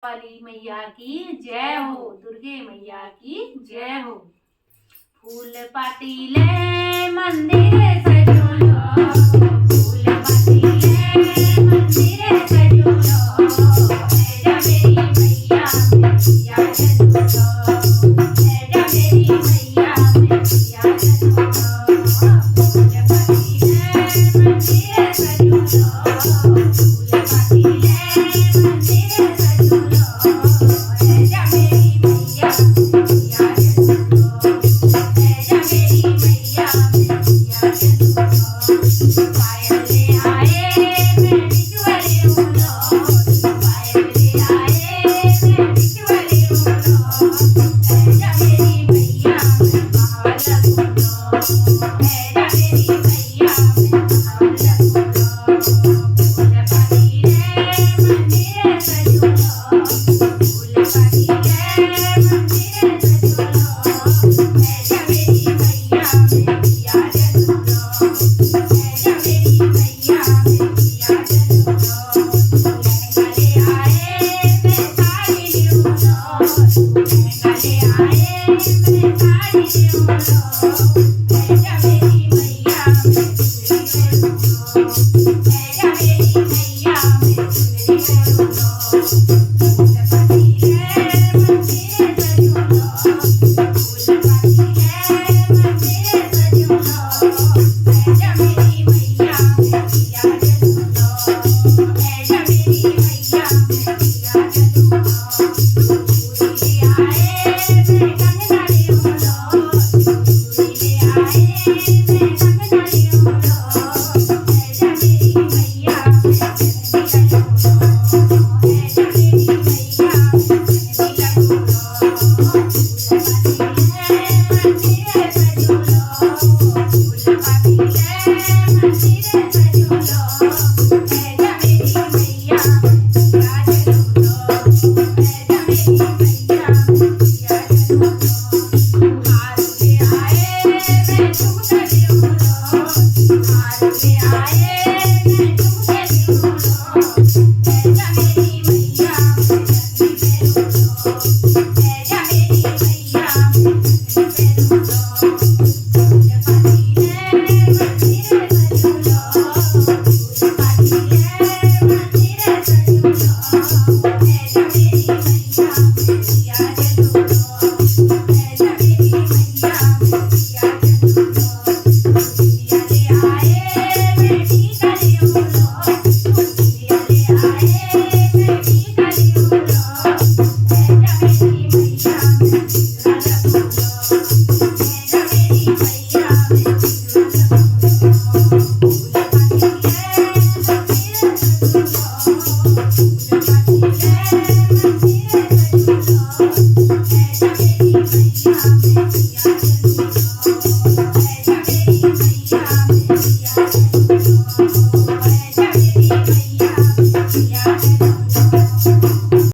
वाली मैया की जय हो, दुर्गे मैया की जय हो। फूल पातीले मंदिरे सजोलो, फूल पातीले मंदिरे सजोलो, ऐजा मेरी मैया मैया जन्मलो, ऐजा मेरी मैया मैया जन्मलो। फूल पातीले मंदिरे सजोलो, फूल पातीले मंदिरे सजोलो, ऐजा मेरी मैया मैया जन्मलो, ऐजा मेरी मैया मैया जन्मलो। पायल ले आए मैं बिचवले उनो, पायल ले आए मैं बिचवले उनो, ऐजा मेरी मैया मैं महाल उनो, ऐजा मेरी मैया मैं महाल उनो। फूल पातीले मंदिरे सजोलो, फूल पातीले मंदिरे सजोलो, ऐजा मेरी मैया मैया जन्मलो, ऐजा मेरी मैया मैया जन्मलो। लहंगा ले आए मैं साड़ी लेउनो, लहंगा ले आए मैं साड़ी लेउनो, ऐजा मेरी मैया मैं चुनरी लेउनो, ऐजा मेरी मैया मैं चुनरी लेउनो।